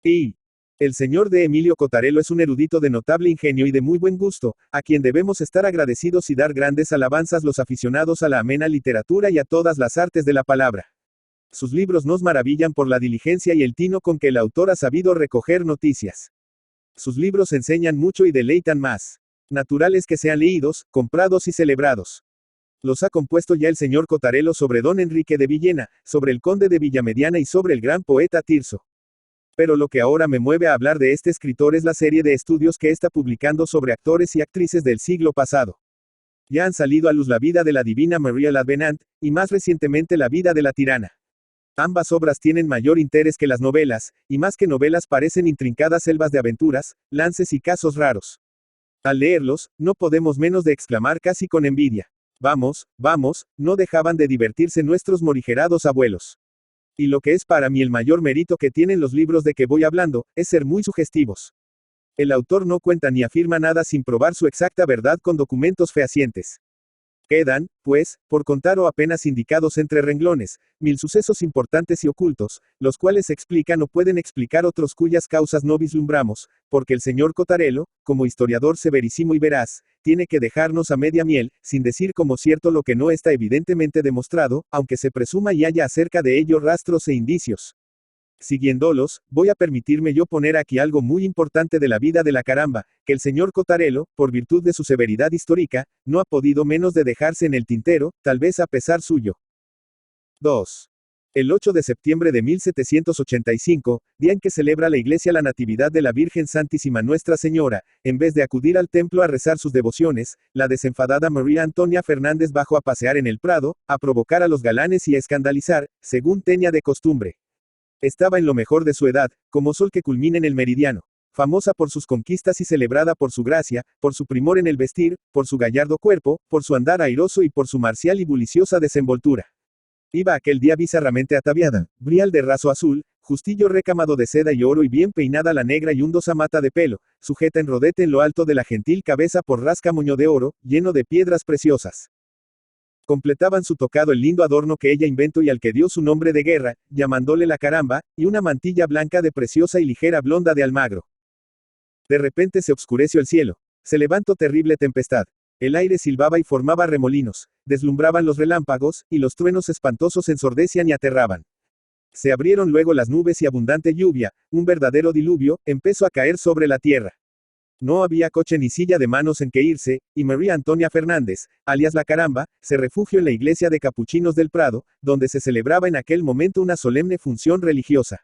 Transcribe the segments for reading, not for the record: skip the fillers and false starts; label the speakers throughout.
Speaker 1: Y el señor de Emilio Cotarelo es un erudito de notable ingenio y de muy buen gusto, a quien debemos estar agradecidos y dar grandes alabanzas los aficionados a la amena literatura y a todas las artes de la palabra. Sus libros nos maravillan por la diligencia y el tino con que el autor ha sabido recoger noticias. Sus libros enseñan mucho y deleitan más. Natural es que sean leídos, comprados y celebrados. Los ha compuesto ya el señor Cotarelo sobre don Enrique de Villena, sobre el conde de Villamediana y sobre el gran poeta Tirso. Pero lo que ahora me mueve a hablar de este escritor es la serie de estudios que está publicando sobre actores y actrices del siglo pasado. Ya han salido a luz La vida de la divina María Lavenant, y más recientemente La vida de la tirana. Ambas obras tienen mayor interés que las novelas, y más que novelas parecen intrincadas selvas de aventuras, lances y casos raros. Al leerlos, no podemos menos de exclamar casi con envidia. Vamos, vamos, no dejaban de divertirse nuestros morigerados abuelos. Y lo que es para mí el mayor mérito que tienen los libros de que voy hablando, es ser muy sugestivos. El autor no cuenta ni afirma nada sin probar su exacta verdad con documentos fehacientes. Quedan, pues, por contar o apenas indicados entre renglones, 1000 sucesos importantes y ocultos, los cuales explican o pueden explicar otros cuyas causas no vislumbramos, porque el señor Cotarelo, como historiador severísimo y veraz, tiene que dejarnos a media miel, sin decir como cierto lo que no está evidentemente demostrado, aunque se presuma y haya acerca de ello rastros e indicios. Siguiéndolos, voy a permitirme yo poner aquí algo muy importante de la vida de la caramba, que el señor Cotarelo, por virtud de su severidad histórica, no ha podido menos de dejarse en el tintero, tal vez a pesar suyo. 2. El 8 de septiembre de 1785, día en que celebra la Iglesia la Natividad de la Virgen Santísima Nuestra Señora, en vez de acudir al templo a rezar sus devociones, la desenfadada María Antonia Fernández bajó a pasear en el Prado, a provocar a los galanes y a escandalizar, según tenía de costumbre. Estaba en lo mejor de su edad, como sol que culmina en el meridiano. Famosa por sus conquistas y celebrada por su gracia, por su primor en el vestir, por su gallardo cuerpo, por su andar airoso y por su marcial y buliciosa desenvoltura. Iba aquel día bizarramente ataviada, brial de raso azul, justillo recamado de seda y oro y bien peinada la negra y undosa mata de pelo, sujeta en rodete en lo alto de la gentil cabeza por rasca moño de oro, lleno de piedras preciosas. Completaban su tocado el lindo adorno que ella inventó y al que dio su nombre de guerra, llamándole la caramba, y una mantilla blanca de preciosa y ligera blonda de Almagro. De repente se obscureció el cielo. Se levantó terrible tempestad. El aire silbaba y formaba remolinos, deslumbraban los relámpagos, y los truenos espantosos ensordecían y aterraban. Se abrieron luego las nubes y abundante lluvia, un verdadero diluvio, empezó a caer sobre la tierra. No había coche ni silla de manos en que irse, y María Antonia Fernández, alias la caramba, se refugió en la iglesia de Capuchinos del Prado, donde se celebraba en aquel momento una solemne función religiosa.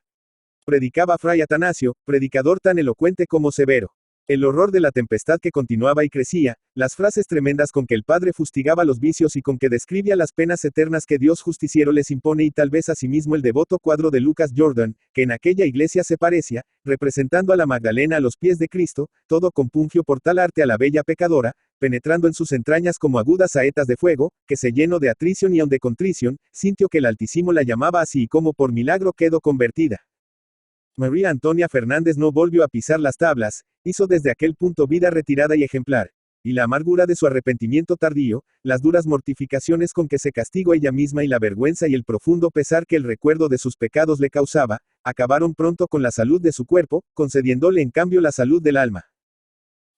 Speaker 1: Predicaba Fray Atanasio, predicador tan elocuente como severo. El horror de la tempestad que continuaba y crecía, las frases tremendas con que el padre fustigaba los vicios y con que describía las penas eternas que Dios justiciero les impone y tal vez asimismo el devoto cuadro de Lucas Jordan, que en aquella iglesia se parecía, representando a la Magdalena a los pies de Cristo, todo compungió por tal arte a la bella pecadora, penetrando en sus entrañas como agudas saetas de fuego, que se llenó de atrición y aun de contrición, sintió que el Altísimo la llamaba así y como por milagro quedó convertida. María Antonia Fernández no volvió a pisar las tablas, hizo desde aquel punto vida retirada y ejemplar, y la amargura de su arrepentimiento tardío, las duras mortificaciones con que se castigó ella misma y la vergüenza y el profundo pesar que el recuerdo de sus pecados le causaba, acabaron pronto con la salud de su cuerpo, concediéndole en cambio la salud del alma.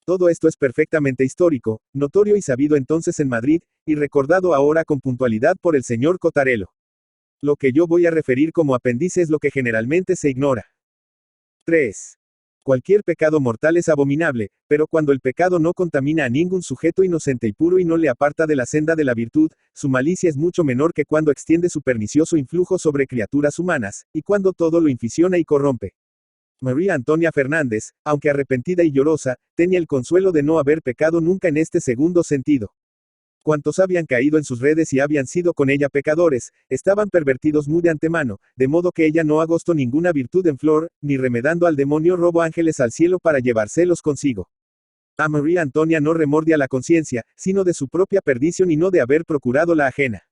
Speaker 1: Todo esto es perfectamente histórico, notorio y sabido entonces en Madrid, y recordado ahora con puntualidad por el señor Cotarelo. Lo que yo voy a referir como apéndice es lo que generalmente se ignora. 3. Cualquier pecado mortal es abominable, pero cuando el pecado no contamina a ningún sujeto inocente y puro y no le aparta de la senda de la virtud, su malicia es mucho menor que cuando extiende su pernicioso influjo sobre criaturas humanas, y cuando todo lo inficiona y corrompe. María Antonia Fernández, aunque arrepentida y llorosa, tenía el consuelo de no haber pecado nunca en este segundo sentido. Cuantos habían caído en sus redes y habían sido con ella pecadores, estaban pervertidos muy de antemano, de modo que ella no agostó ninguna virtud en flor, ni remedando al demonio robó ángeles al cielo para llevárselos consigo. A María Antonia no remordía la conciencia, sino de su propia perdición y no de haber procurado la ajena.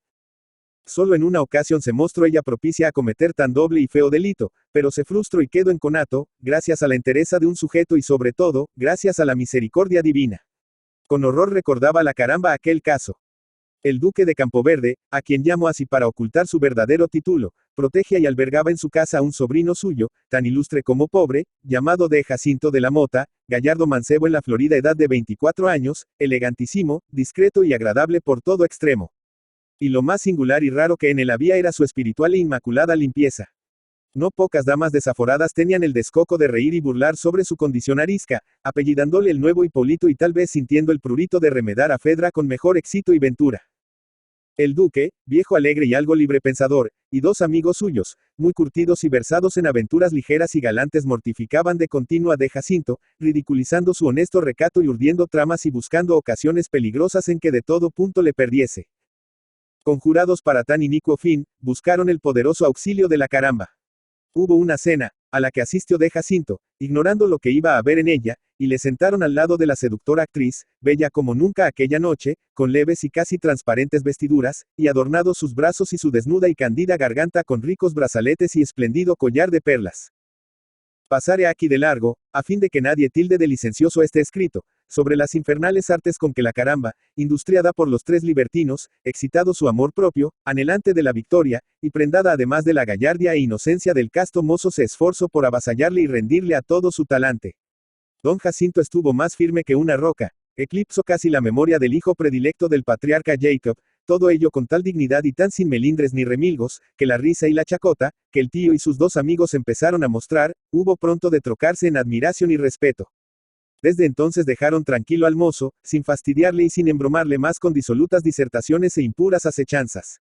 Speaker 1: Solo en una ocasión se mostró ella propicia a cometer tan doble y feo delito, pero se frustró y quedó en conato, gracias a la entereza de un sujeto y sobre todo, gracias a la misericordia divina. Con horror recordaba la caramba aquel caso. El duque de Campoverde, a quien llamó así para ocultar su verdadero título, protegía y albergaba en su casa a un sobrino suyo, tan ilustre como pobre, llamado D. Jacinto de la Mota, gallardo mancebo en la florida edad de 24 años, elegantísimo, discreto y agradable por todo extremo. Y lo más singular y raro que en él había era su espiritual e inmaculada limpieza. No pocas damas desaforadas tenían el descoco de reír y burlar sobre su condición arisca, apellidándole el nuevo Hipólito y tal vez sintiendo el prurito de remedar a Fedra con mejor éxito y ventura. El duque, viejo alegre y algo librepensador, y dos amigos suyos, muy curtidos y versados en aventuras ligeras y galantes mortificaban de continuo a de Jacinto, ridiculizando su honesto recato y urdiendo tramas y buscando ocasiones peligrosas en que de todo punto le perdiese. Conjurados para tan inicuo fin, buscaron el poderoso auxilio de la caramba. Hubo una cena, a la que asistió de Jacinto, ignorando lo que iba a haber en ella, y le sentaron al lado de la seductora actriz, bella como nunca aquella noche, con leves y casi transparentes vestiduras, y adornados sus brazos y su desnuda y candida garganta con ricos brazaletes y espléndido collar de perlas. Pasaré aquí de largo, a fin de que nadie tilde de licencioso este escrito, sobre las infernales artes con que la caramba, industriada por los tres libertinos, excitado su amor propio, anhelante de la victoria, y prendada además de la gallardia e inocencia del casto mozo se esforzó por avasallarle y rendirle a todo su talante. Don Jacinto estuvo más firme que una roca, eclipsó casi la memoria del hijo predilecto del patriarca Jacob, todo ello con tal dignidad y tan sin melindres ni remilgos, que la risa y la chacota, que el tío y sus dos amigos empezaron a mostrar, hubo pronto de trocarse en admiración y respeto. Desde entonces dejaron tranquilo al mozo, sin fastidiarle y sin embromarle más con disolutas disertaciones e impuras acechanzas.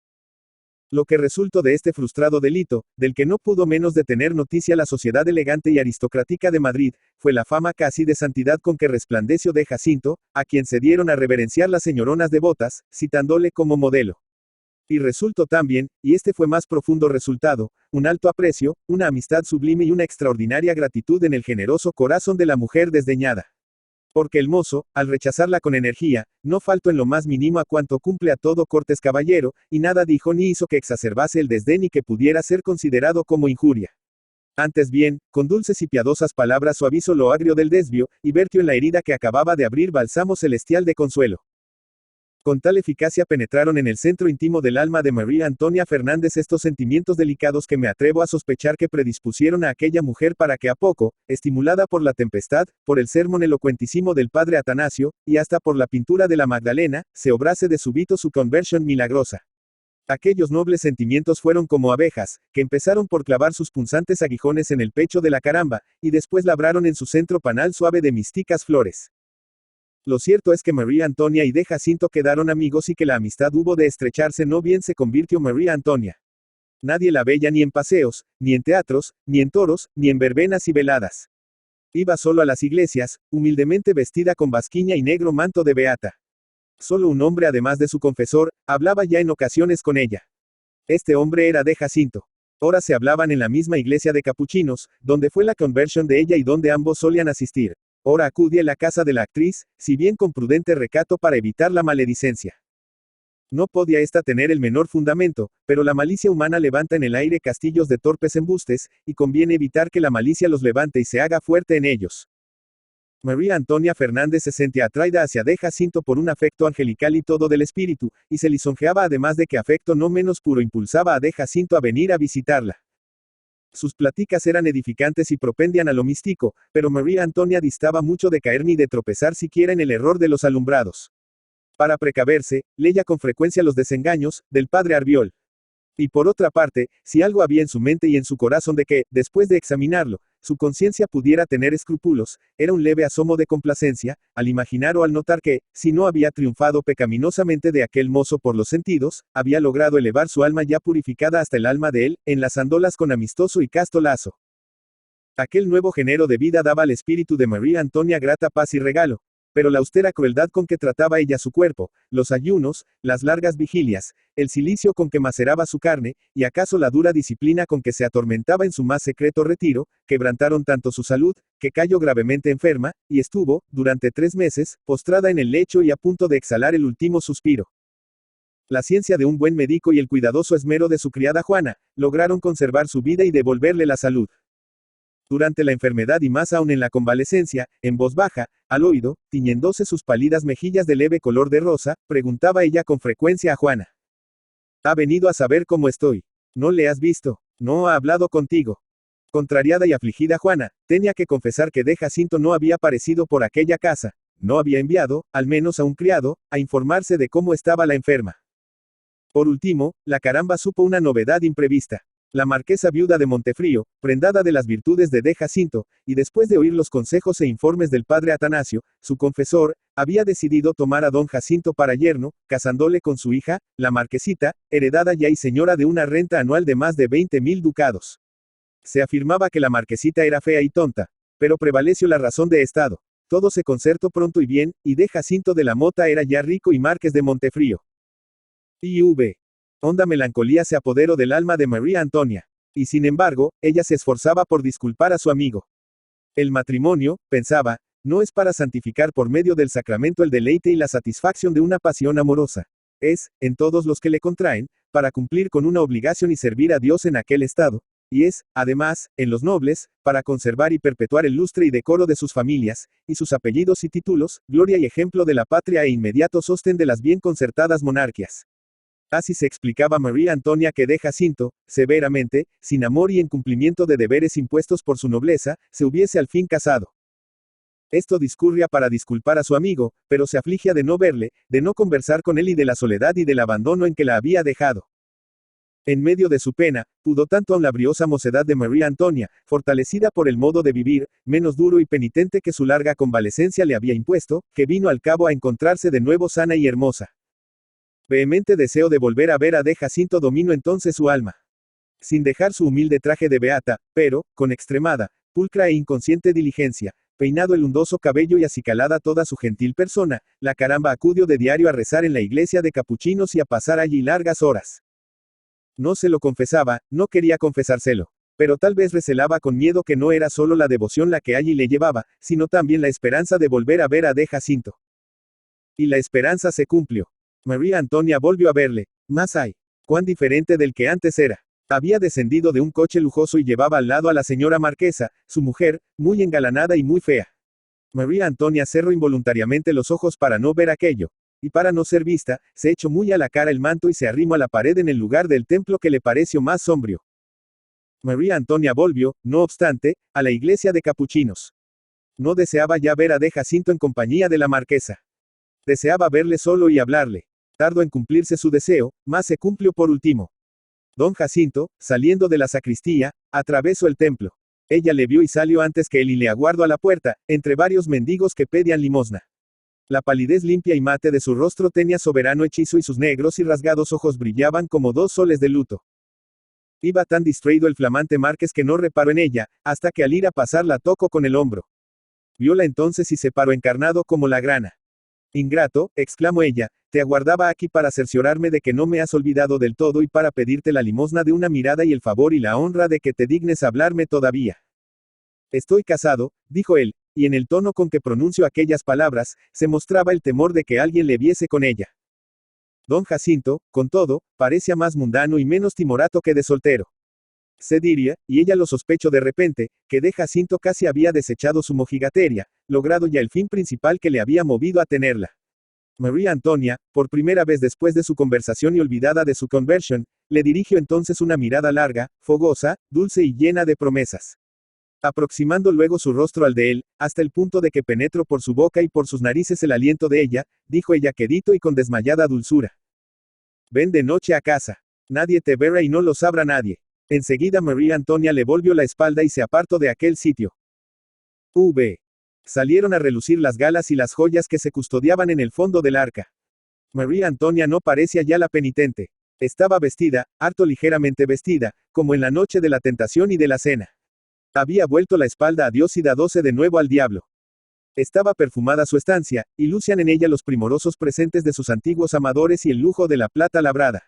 Speaker 1: Lo que resultó de este frustrado delito, del que no pudo menos de tener noticia la sociedad elegante y aristocrática de Madrid, fue la fama casi de santidad con que resplandeció de Jacinto, a quien se dieron a reverenciar las señoronas devotas, citándole como modelo. Y resultó también, y este fue más profundo resultado, un alto aprecio, una amistad sublime y una extraordinaria gratitud en el generoso corazón de la mujer desdeñada. Porque el mozo, al rechazarla con energía, no faltó en lo más mínimo a cuanto cumple a todo cortés caballero, y nada dijo ni hizo que exacerbase el desdén y que pudiera ser considerado como injuria. Antes bien, con dulces y piadosas palabras suavizó lo agrio del desvio, y vertió en la herida que acababa de abrir bálsamo celestial de consuelo. Con tal eficacia penetraron en el centro íntimo del alma de María Antonia Fernández estos sentimientos delicados que me atrevo a sospechar que predispusieron a aquella mujer para que a poco, estimulada por la tempestad, por el sermón elocuentísimo del padre Atanasio, y hasta por la pintura de la Magdalena, se obrase de súbito su conversión milagrosa. Aquellos nobles sentimientos fueron como abejas, que empezaron por clavar sus punzantes aguijones en el pecho de la caramba, y después labraron en su centro panal suave de místicas flores. Lo cierto es que María Antonia y de Jacinto quedaron amigos y que la amistad hubo de estrecharse no bien se convirtió María Antonia. Nadie la veía ni en paseos, ni en teatros, ni en toros, ni en verbenas y veladas. Iba solo a las iglesias, humildemente vestida con basquiña y negro manto de beata. Solo un hombre además de su confesor, hablaba ya en ocasiones con ella. Este hombre era de Jacinto. Ora se hablaban en la misma iglesia de capuchinos, donde fue la conversión de ella y donde ambos solían asistir. Ora acudía a la casa de la actriz, si bien con prudente recato para evitar la maledicencia. No podía ésta tener el menor fundamento, pero la malicia humana levanta en el aire castillos de torpes embustes, y conviene evitar que la malicia los levante y se haga fuerte en ellos. María Antonia Fernández se sentía atraída hacia de Jacinto por un afecto angelical y todo del espíritu, y se lisonjeaba además de que afecto no menos puro impulsaba a de Jacinto a venir a visitarla. Sus pláticas eran edificantes y propendían a lo místico, pero María Antonia distaba mucho de caer ni de tropezar siquiera en el error de los alumbrados. Para precaverse, leía con frecuencia los desengaños del padre Arbiol. Y por otra parte, si algo había en su mente y en su corazón de que, después de examinarlo, su conciencia pudiera tener escrúpulos, era un leve asomo de complacencia, al imaginar o al notar que, si no había triunfado pecaminosamente de aquel mozo por los sentidos, había logrado elevar su alma ya purificada hasta el alma de él, enlazándolas con amistoso y casto lazo. Aquel nuevo género de vida daba al espíritu de María Antonia grata paz y regalo. Pero la austera crueldad con que trataba ella su cuerpo, los ayunos, las largas vigilias, el cilicio con que maceraba su carne, y acaso la dura disciplina con que se atormentaba en su más secreto retiro, quebrantaron tanto su salud, que cayó gravemente enferma, y estuvo, durante 3 meses, postrada en el lecho y a punto de exhalar el último suspiro. La ciencia de un buen médico y el cuidadoso esmero de su criada Juana, lograron conservar su vida y devolverle la salud. Durante la enfermedad y más aún en la convalecencia, en voz baja, al oído, tiñéndose sus pálidas mejillas de leve color de rosa, preguntaba ella con frecuencia a Juana. Ha venido a saber cómo estoy. ¿No le has visto? ¿No ha hablado contigo? Contrariada y afligida Juana, tenía que confesar que de Jacinto no había aparecido por aquella casa, no había enviado, al menos a un criado, a informarse de cómo estaba la enferma. Por último, la caramba supo una novedad imprevista. La marquesa viuda de Montefrío, prendada de las virtudes de Jacinto, y después de oír los consejos e informes del padre Atanasio, su confesor, había decidido tomar a don Jacinto para yerno, casándole con su hija, la marquesita, heredada ya y señora de una renta anual de más de 20.000 ducados. Se afirmaba que la marquesita era fea y tonta, pero prevaleció la razón de estado. Todo se concertó pronto y bien, y de Jacinto de la Mota era ya rico y marqués de Montefrío. Honda melancolía se apoderó del alma de María Antonia. Y sin embargo, ella se esforzaba por disculpar a su amigo. El matrimonio, pensaba, no es para santificar por medio del sacramento el deleite y la satisfacción de una pasión amorosa. Es, en todos los que le contraen, para cumplir con una obligación y servir a Dios en aquel estado. Y es, además, en los nobles, para conservar y perpetuar el lustre y decoro de sus familias, y sus apellidos y títulos, gloria y ejemplo de la patria e inmediato sostén de las bien concertadas monarquías. Así se explicaba María Antonia que de Jacinto, severamente, sin amor y en cumplimiento de deberes impuestos por su nobleza, se hubiese al fin casado. Esto discurría para disculpar a su amigo, pero se afligía de no verle, de no conversar con él y de la soledad y del abandono en que la había dejado. En medio de su pena, pudo tanto aún la briosa mocedad de María Antonia, fortalecida por el modo de vivir, menos duro y penitente que su larga convalecencia le había impuesto, que vino al cabo a encontrarse de nuevo sana y hermosa. Vehemente deseo de volver a ver a de Jacinto dominó entonces su alma. Sin dejar su humilde traje de beata, pero, con extremada, pulcra e inconsciente diligencia, peinado el undoso cabello y acicalada toda su gentil persona, la caramba acudió de diario a rezar en la iglesia de capuchinos y a pasar allí largas horas. No se lo confesaba, no quería confesárselo, pero tal vez recelaba con miedo que no era solo la devoción la que allí le llevaba, sino también la esperanza de volver a ver a de Jacinto. Y la esperanza se cumplió. María Antonia volvió a verle, más ay, cuán diferente del que antes era. Había descendido de un coche lujoso y llevaba al lado a la señora marquesa, su mujer, muy engalanada y muy fea. María Antonia cerró involuntariamente los ojos para no ver aquello, y para no ser vista, se echó muy a la cara el manto y se arrimó a la pared en el lugar del templo que le pareció más sombrío. María Antonia volvió, no obstante, a la iglesia de capuchinos. No deseaba ya ver a de Jacinto en compañía de la marquesa. Deseaba verle solo y hablarle. Tardó en cumplirse su deseo, mas se cumplió por último. Don Jacinto, saliendo de la sacristía, atravesó el templo. Ella le vio y salió antes que él y le aguardó a la puerta, entre varios mendigos que pedían limosna. La palidez limpia y mate de su rostro tenía soberano hechizo y sus negros y rasgados ojos brillaban como dos soles de luto. Iba tan distraído el flamante marqués que no reparó en ella, hasta que al ir a pasar la tocó con el hombro. Viola entonces y se paró encarnado como la grana. Ingrato, exclamó ella, te aguardaba aquí para cerciorarme de que no me has olvidado del todo y para pedirte la limosna de una mirada y el favor y la honra de que te dignes hablarme todavía. Estoy casado, dijo él, y en el tono con que pronunció aquellas palabras, se mostraba el temor de que alguien le viese con ella. Don Jacinto, con todo, parecía más mundano y menos timorato que de soltero. Se diría, y ella lo sospechó de repente, que de Jacinto casi había desechado su mojigateria, logrado ya el fin principal que le había movido a tenerla. María Antonia, por primera vez después de su conversación y olvidada de su conversión, le dirigió entonces una mirada larga, fogosa, dulce y llena de promesas. Aproximando luego su rostro al de él, hasta el punto de que penetró por su boca y por sus narices el aliento de ella, dijo ella quedito y con desmayada dulzura. Ven de noche a casa. Nadie te verá y no lo sabrá nadie. Enseguida María Antonia le volvió la espalda y se apartó de aquel sitio. Salieron a relucir las galas y las joyas que se custodiaban en el fondo del arca. María Antonia no parecía ya la penitente. Estaba vestida, harto ligeramente vestida, como en la noche de la tentación y de la cena. Había vuelto la espalda a Dios y dadose de nuevo al diablo. Estaba perfumada su estancia, y lucían en ella los primorosos presentes de sus antiguos amadores y el lujo de la plata labrada.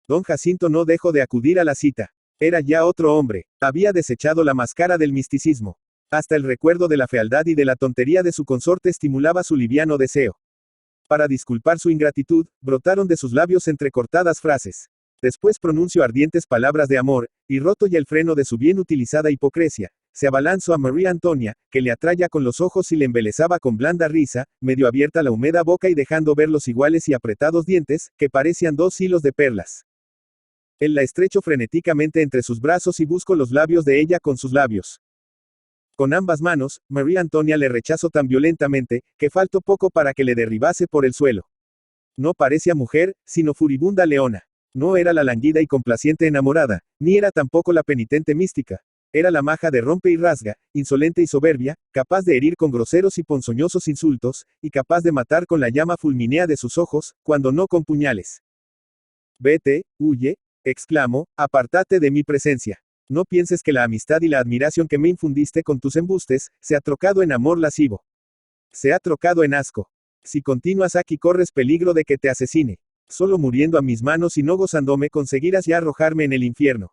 Speaker 1: Don Jacinto no dejó de acudir a la cita. Era ya otro hombre, había desechado la máscara del misticismo. Hasta el recuerdo de la fealdad y de la tontería de su consorte estimulaba su liviano deseo. Para disculpar su ingratitud, brotaron de sus labios entrecortadas frases. Después pronunció ardientes palabras de amor, y roto ya el freno de su bien utilizada hipocresía, se abalanzó a María Antonia, que le atraía con los ojos y le embelesaba con blanda risa, medio abierta la húmeda boca y dejando ver los iguales y apretados dientes, que parecían dos hilos de perlas. Él la estrechó frenéticamente entre sus brazos y buscó los labios de ella con sus labios. Con ambas manos, María Antonia le rechazó tan violentamente, que faltó poco para que le derribase por el suelo. No parecía mujer, sino furibunda leona. No era la languida y complaciente enamorada, ni era tampoco la penitente mística. Era la maja de rompe y rasga, insolente y soberbia, capaz de herir con groseros y ponzoñosos insultos, y capaz de matar con la llama fulminea de sus ojos, cuando no con puñales. Vete, huye, exclamó, apártate de mi presencia. No pienses que la amistad y la admiración que me infundiste con tus embustes, se ha trocado en amor lascivo. Se ha trocado en asco. Si continúas aquí corres peligro de que te asesine. Solo muriendo a mis manos y no gozándome conseguirás ya arrojarme en el infierno.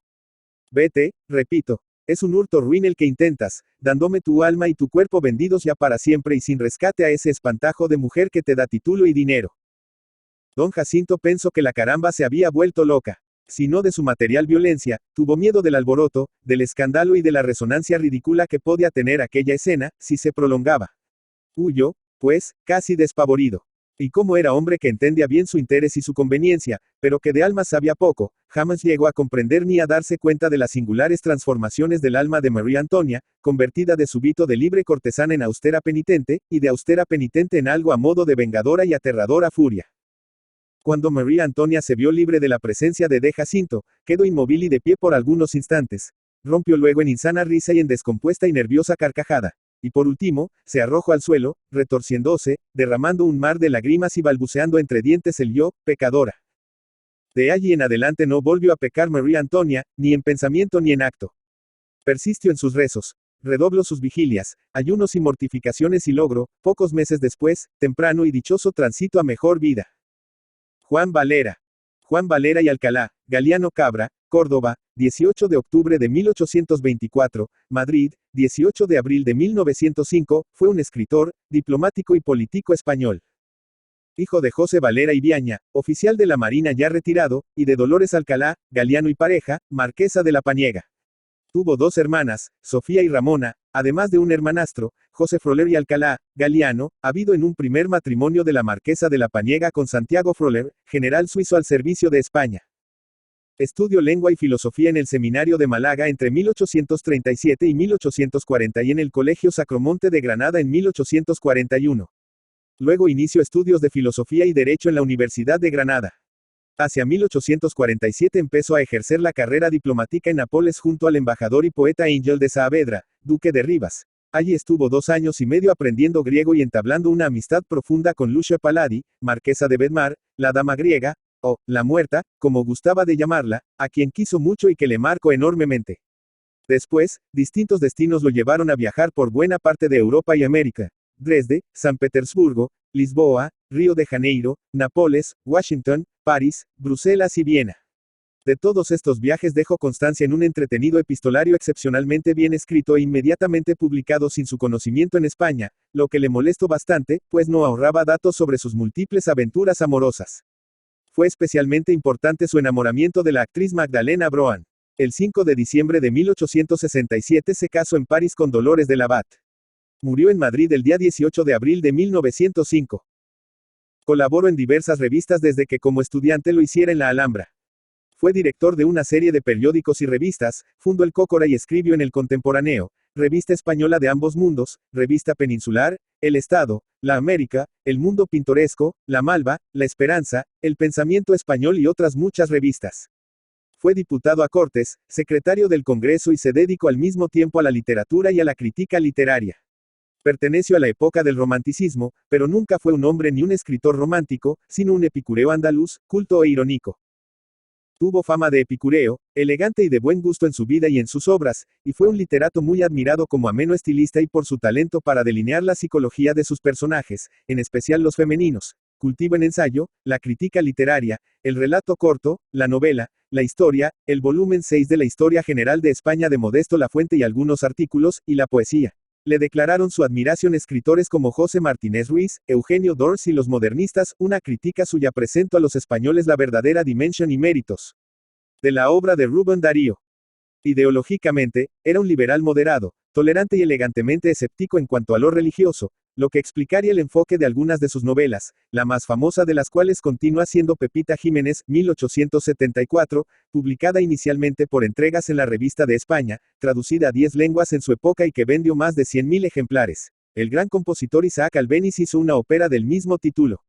Speaker 1: Vete, repito. Es un hurto ruin el que intentas, dándome tu alma y tu cuerpo vendidos ya para siempre y sin rescate a ese espantajo de mujer que te da título y dinero. Don Jacinto pensó que la caramba se había vuelto loca. Si no de su material violencia, tuvo miedo del alboroto, del escándalo y de la resonancia ridícula que podía tener aquella escena, si se prolongaba. Huyó, pues, casi despavorido. Y como era hombre que entendía bien su interés y su conveniencia, pero que de alma sabía poco, jamás llegó a comprender ni a darse cuenta de las singulares transformaciones del alma de María Antonia, convertida de súbito de libre cortesana en austera penitente, y de austera penitente en algo a modo de vengadora y aterradora furia. Cuando María Antonia se vio libre de la presencia de Jacinto, quedó inmóvil y de pie por algunos instantes. Rompió luego en insana risa y en descompuesta y nerviosa carcajada. Y por último, se arrojó al suelo, retorciéndose, derramando un mar de lágrimas y balbuceando entre dientes el yo, pecadora. De allí en adelante no volvió a pecar María Antonia, ni en pensamiento ni en acto. Persistió en sus rezos, redobló sus vigilias, ayunos y mortificaciones y logró, pocos meses después, temprano y dichoso tránsito a mejor vida. Juan Valera y Alcalá, Galiano Cabra, Córdoba, 18 de octubre de 1824, Madrid, 18 de abril de 1905, fue un escritor, diplomático y político español. Hijo de José Valera y Viaña, oficial de la Marina ya retirado, y de Dolores Alcalá, Galiano y pareja, marquesa de la Paniega. Tuvo dos hermanas, Sofía y Ramona, además de un hermanastro, José Froler y Alcalá, Galiano, habido en un primer matrimonio de la marquesa de la Paniega con Santiago Froler, general suizo al servicio de España. Estudió lengua y filosofía en el seminario de Málaga entre 1837 y 1840 y en el Colegio Sacromonte de Granada en 1841. Luego inició estudios de filosofía y derecho en la Universidad de Granada. Hacia 1847 empezó a ejercer la carrera diplomática en Nápoles junto al embajador y poeta Ángel de Saavedra, duque de Rivas. Allí estuvo 2 años y medio aprendiendo griego y entablando una amistad profunda con Lucia Palladi, marquesa de Bedmar, la dama griega, o la muerta, como gustaba de llamarla, a quien quiso mucho y que le marcó enormemente. Después, distintos destinos lo llevaron a viajar por buena parte de Europa y América. Dresde, San Petersburgo, Lisboa, Río de Janeiro, Nápoles, Washington, París, Bruselas y Viena. De todos estos viajes dejó constancia en un entretenido epistolario excepcionalmente bien escrito e inmediatamente publicado sin su conocimiento en España, lo que le molestó bastante, pues no ahorraba datos sobre sus múltiples aventuras amorosas. Fue especialmente importante su enamoramiento de la actriz Magdalena Brohan. El 5 de diciembre de 1867 se casó en París con Dolores de Labat. Murió en Madrid el día 18 de abril de 1905. Colaboró en diversas revistas desde que como estudiante lo hiciera en la Alhambra. Fue director de una serie de periódicos y revistas, fundó el Cócora y escribió en El Contemporáneo, Revista Española de Ambos Mundos, Revista Peninsular, El Estado, La América, El Mundo Pintoresco, La Malva, La Esperanza, El Pensamiento Español y otras muchas revistas. Fue diputado a Cortes, secretario del Congreso y se dedicó al mismo tiempo a la literatura y a la crítica literaria. Perteneció a la época del romanticismo, pero nunca fue un hombre ni un escritor romántico, sino un epicúreo andaluz, culto e irónico. Tuvo fama de epicúreo, elegante y de buen gusto en su vida y en sus obras, y fue un literato muy admirado como ameno estilista y por su talento para delinear la psicología de sus personajes, en especial los femeninos. Cultiva en ensayo, la crítica literaria, el relato corto, la novela, la historia, el volumen 6 de la Historia General de España de Modesto Lafuente y algunos artículos, y la poesía. Le declararon su admiración escritores como José Martínez Ruiz, Eugenio Dors y los modernistas, una crítica suya presentó a los españoles la verdadera dimensión y méritos de la obra de Rubén Darío. Ideológicamente, era un liberal moderado, tolerante y elegantemente escéptico en cuanto a lo religioso, lo que explicaría el enfoque de algunas de sus novelas, la más famosa de las cuales continúa siendo Pepita Jiménez, 1874, publicada inicialmente por entregas en la Revista de España, traducida a 10 lenguas en su época y que vendió más de 100.000 ejemplares. El gran compositor Isaac Albéniz hizo una ópera del mismo título.